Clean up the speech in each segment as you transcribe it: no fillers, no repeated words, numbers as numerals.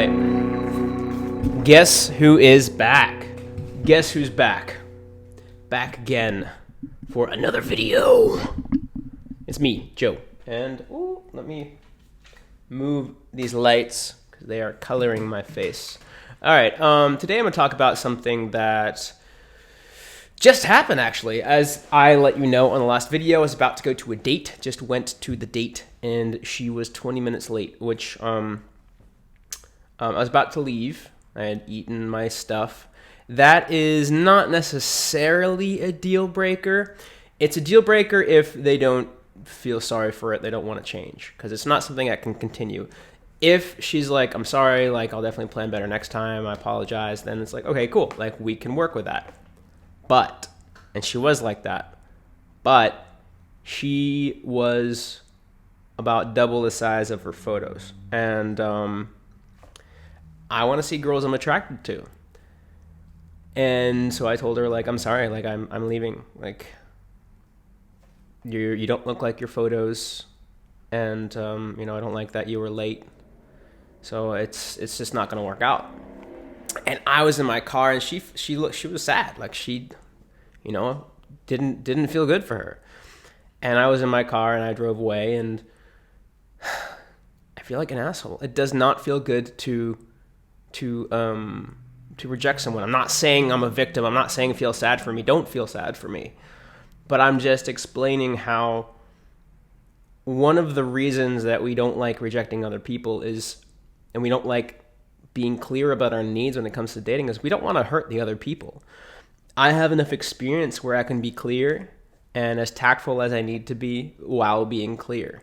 right. Guess who is back? Guess who's back? Back again for another video. It's me, Joe. And let me move these lights because they are coloring my face. All right. Today I'm going to talk about something that just happened, actually. As I let you know on the last video, I was about to go to a date. Just went to the date, and she was 20 minutes late, which I was about to leave. I had eaten my stuff. That is not necessarily a deal breaker. It's a deal breaker if they don't feel sorry for it. They don't want to change because it's not something that can continue. If she's like, I'm sorry, like I'll definitely plan better next time, I apologize, then it's like, okay, cool. Like we can work with that. But, and she was like that, but she was about double the size of her photos. And I want to see girls I'm attracted to. And so I told her, like, I'm sorry, like I'm leaving. Like you don't look like your photos, and I don't like that you were late. So it's just not gonna work out. And I was in my car, and she was sad, like she, didn't feel good for her. And I was in my car, and I drove away, and I feel like an asshole. It does not feel good to reject someone. I'm not saying I'm a victim. I'm not saying feel sad for me. Don't feel sad for me. But I'm just explaining how one of the reasons that we don't like rejecting other people is, and we don't like being clear about our needs when it comes to dating, is we don't want to hurt the other people. I have enough experience where I can be clear and as tactful as I need to be while being clear.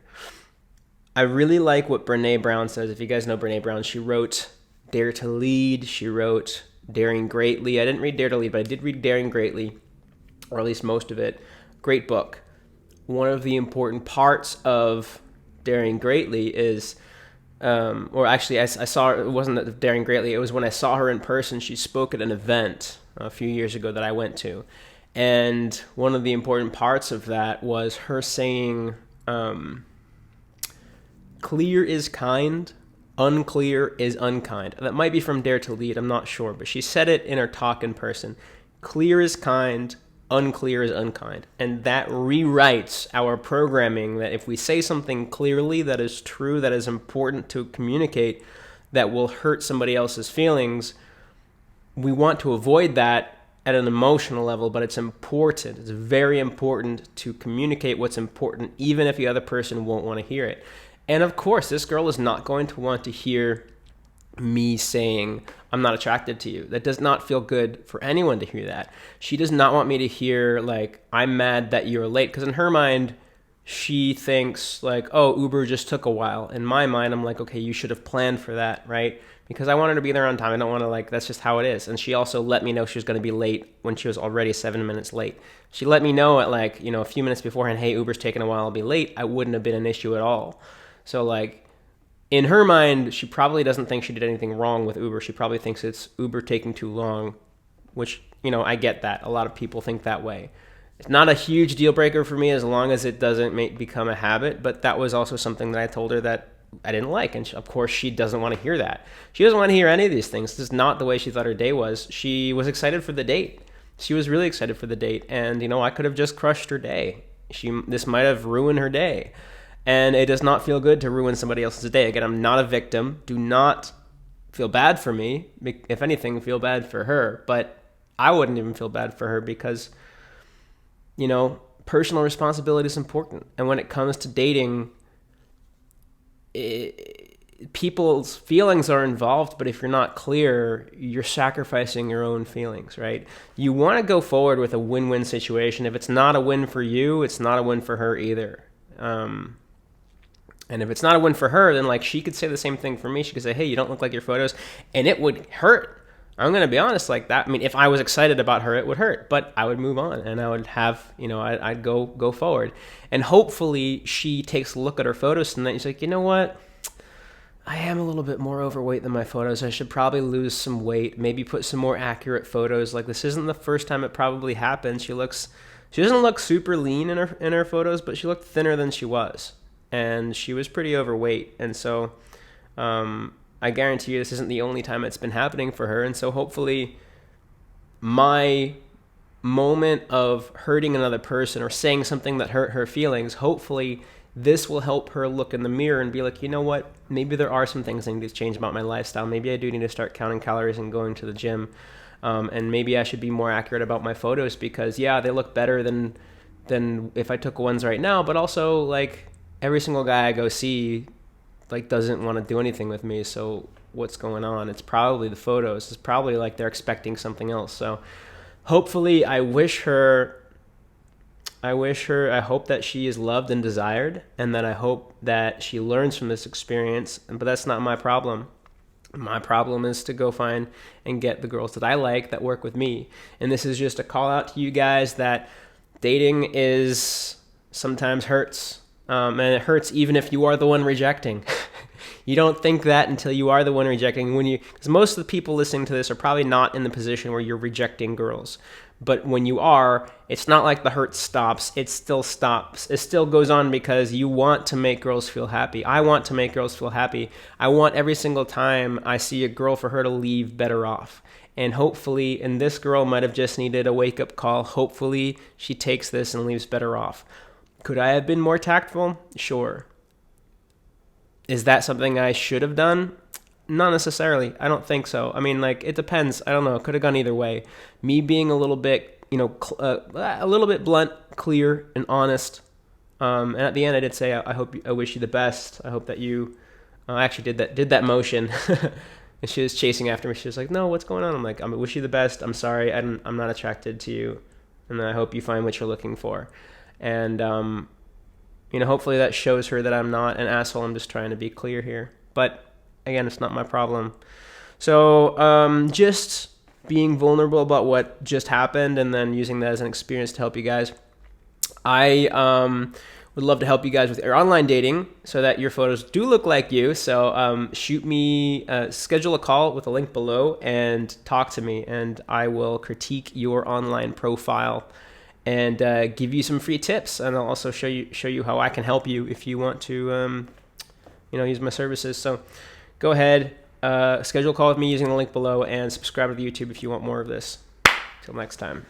I really like what Brene Brown says. If you guys know Brene Brown, she wrote Dare to Lead. She wrote Daring Greatly. I didn't read Dare to Lead, but I did read Daring Greatly, or at least most of it. Great book. One of the important parts of Daring Greatly is, or actually I saw her, it wasn't Daring Greatly, it was when I saw her in person. She spoke at an event a few years ago that I went to. And one of the important parts of that was her saying, clear is kind, unclear is unkind. That might be from Dare to Lead, I'm not sure, but she said it in her talk in person. Clear is kind, unclear is unkind. And that rewrites our programming, that if we say something clearly that is true, that is important to communicate, that will hurt somebody else's feelings, we want to avoid that at an emotional level, but it's important. It's very important to communicate what's important, even if the other person won't want to hear it. And of course, this girl is not going to want to hear me saying, I'm not attracted to you. That does not feel good for anyone to hear that. She does not want me to hear, like, I'm mad that you're late. Because in her mind, she thinks, like, oh, Uber just took a while. In my mind, I'm like, okay, you should have planned for that, right? Because I want her to be there on time. I don't want to, like, that's just how it is. And she also let me know she was going to be late when she was already 7 minutes late. She let me know at, like, a few minutes beforehand, hey, Uber's taking a while, I'll be late. I wouldn't have been an issue at all. So, like, in her mind, she probably doesn't think she did anything wrong with Uber. She probably thinks it's Uber taking too long, which, I get that. A lot of people think that way. It's not a huge deal breaker for me as long as it doesn't become a habit, but that was also something that I told her that I didn't like, and of course she doesn't want to hear that. She doesn't want to hear any of these things. This is not the way she thought her day was. She was excited for the date. She was really excited for the date, and, I could have just crushed her day. This might have ruined her day. And it does not feel good to ruin somebody else's day. Again, I'm not a victim. Do not feel bad for me. If anything, feel bad for her. But I wouldn't even feel bad for her because, personal responsibility is important. And when it comes to dating, people's feelings are involved. But if you're not clear, you're sacrificing your own feelings, right? You want to go forward with a win-win situation. If it's not a win for you, it's not a win for her either. And if it's not a win for her, then, like, she could say the same thing for me. She could say, hey, you don't look like your photos. And it would hurt. I'm going to be honest, like that. I mean, if I was excited about her, it would hurt. But I would move on, and I would have, I'd go forward. And hopefully she takes a look at her photos tonight and she's like, you know what? I am a little bit more overweight than my photos. I should probably lose some weight, maybe put some more accurate photos. Like, this isn't the first time it probably happened. She doesn't look super lean in her photos, but she looked thinner than she was. And she was pretty overweight. And so I guarantee you this isn't the only time it's been happening for her. And so hopefully my moment of hurting another person or saying something that hurt her feelings, hopefully this will help her look in the mirror and be like, you know what, maybe there are some things I need to change about my lifestyle. Maybe I do need to start counting calories and going to the gym. And maybe I should be more accurate about my photos because, yeah, they look better than if I took ones right now. But also, like, every single guy I go see, like, doesn't want to do anything with me. So what's going on? It's probably the photos. It's probably like they're expecting something else. So hopefully I hope that she is loved and desired, and that I hope that she learns from this experience. But that's not my problem. My problem is to go find and get the girls that I like that work with me. And this is just a call out to you guys that dating is sometimes hurts. And it hurts even if you are the one rejecting. You don't think that until you are the one rejecting. Because most of the people listening to this are probably not in the position where you're rejecting girls. But when you are, it's not like the hurt stops. It still stops. It still goes on because you want to make girls feel happy. I want to make girls feel happy. I want every single time I see a girl for her to leave better off. And hopefully, and this girl might have just needed a wake-up call. Hopefully, she takes this and leaves better off. Could I have been more tactful? Sure. Is that something I should have done? Not necessarily. I don't think so. I mean, like, it depends. I don't know. It could have gone either way. Me being a little bit, a little bit blunt, clear, and honest. And at the end, I did say, I wish you the best. I hope that you actually did that motion. And she was chasing after me. She was like, no, what's going on? I'm like, I wish you the best. I'm sorry. I'm not attracted to you. And I hope you find what you're looking for. And, hopefully that shows her that I'm not an asshole. I'm just trying to be clear here. But again, it's not my problem. So just being vulnerable about what just happened and then using that as an experience to help you guys. I would love to help you guys with your online dating so that your photos do look like you. So shoot me, schedule a call with a link below and talk to me, and I will critique your online profile and give you some free tips. And I'll also show you how I can help you if you want to use my services. So go ahead, schedule a call with me using the link below, and subscribe to the YouTube if you want more of this. Till next time.